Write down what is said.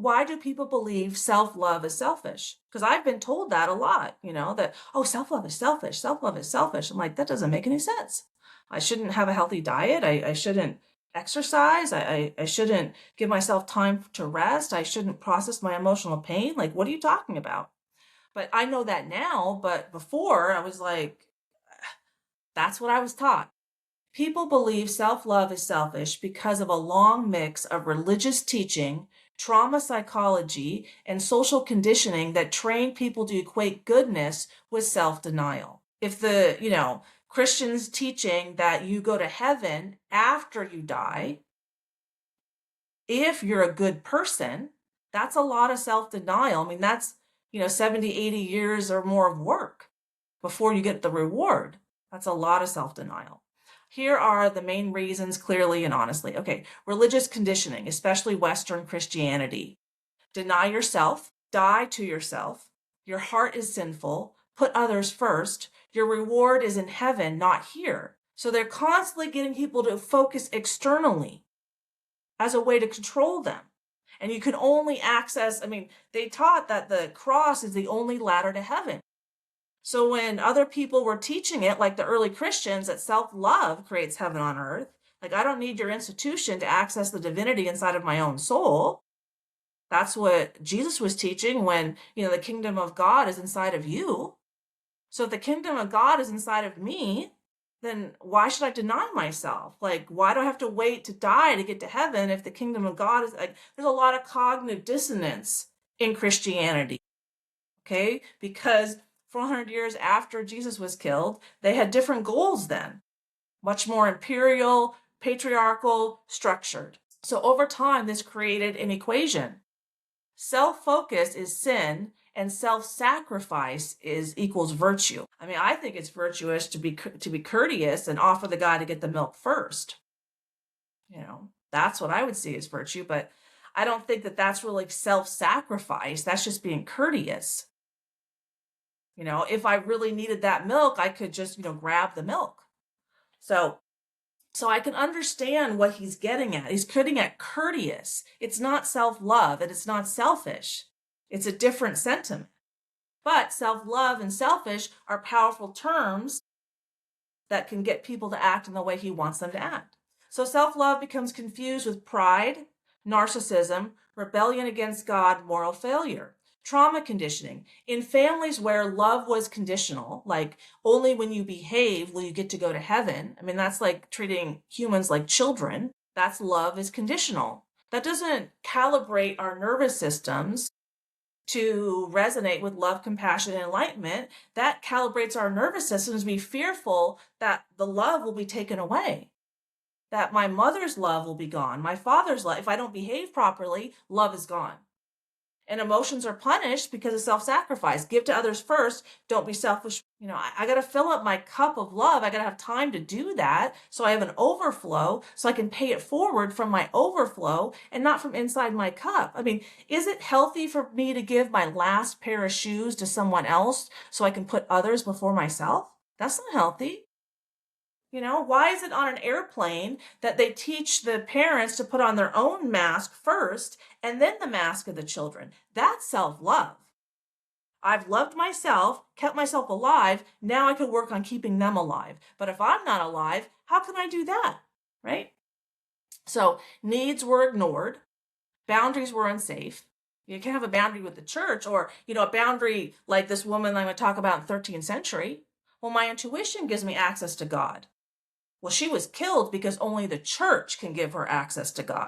why do people believe self-love is selfish? Because I've been told that a lot, that, oh, self-love is selfish, self-love is selfish. I'm like, that doesn't make any sense. I shouldn't have a healthy diet. I shouldn't exercise. I shouldn't give myself time to rest. I shouldn't process my emotional pain. Like, what are you talking about? But I know that now, but before I was like, that's what I was taught. People believe self-love is selfish because of a long mix of religious teaching, trauma psychology, and social conditioning that train people to equate goodness with self-denial. If Christians teaching that you go to heaven after you die, if you're a good person, that's a lot of self-denial. I mean, that's, 70, 80 years or more of work before you get the reward. That's a lot of self-denial. Here are the main reasons clearly and honestly. Okay, religious conditioning, especially Western Christianity. Deny yourself, die to yourself. Your heart is sinful. Put others first. Your reward is in heaven, not here. So they're constantly getting people to focus externally as a way to control them. And you can only access, they taught that the cross is the only ladder to heaven. So when other people were teaching it, like the early Christians, that self-love creates heaven on earth, like I don't need your institution to access the divinity inside of my own soul. That's what Jesus was teaching when, the kingdom of God is inside of you. So if the kingdom of God is inside of me, then why should I deny myself? Like, why do I have to wait to die to get to heaven if the kingdom of God is like, there's a lot of cognitive dissonance in Christianity, okay? Because 400 years after Jesus was killed, they had different goals then, much more imperial, patriarchal, structured. So over time, this created an equation. Self-focus is sin and self-sacrifice equals virtue. I think it's virtuous to be courteous and offer the guy to get the milk first. That's what I would see as virtue, but I don't think that that's really self-sacrifice. That's just being courteous. If I really needed that milk, I could just, grab the milk. So I can understand what he's getting at. He's getting at courteous. It's not self-love and it's not selfish. It's a different sentiment. But self-love and selfish are powerful terms that can get people to act in the way he wants them to act. So self-love becomes confused with pride, narcissism, rebellion against God, moral failure. Trauma conditioning. In families where love was conditional, like only when you behave will you get to go to heaven. That's like treating humans like children. That's love is conditional. That doesn't calibrate our nervous systems to resonate with love, compassion, and enlightenment. That calibrates our nervous systems to be fearful that the love will be taken away, that my mother's love will be gone, my father's love. If I don't behave properly, love is gone. And emotions are punished because of self-sacrifice. Give to others first. Don't be selfish. I got to fill up my cup of love. I got to have time to do that so I have an overflow so I can pay it forward from my overflow and not from inside my cup. Is it healthy for me to give my last pair of shoes to someone else so I can put others before myself? That's not healthy. Why is it on an airplane that they teach the parents to put on their own mask first and then the mask of the children? That's self-love. I've loved myself, kept myself alive. Now I could work on keeping them alive. But if I'm not alive, how can I do that? Right? So needs were ignored. Boundaries were unsafe. You can have a boundary with the church or, a boundary like this woman I'm going to talk about in the 13th century. Well, my intuition gives me access to God. Well, she was killed because only the church can give her access to God.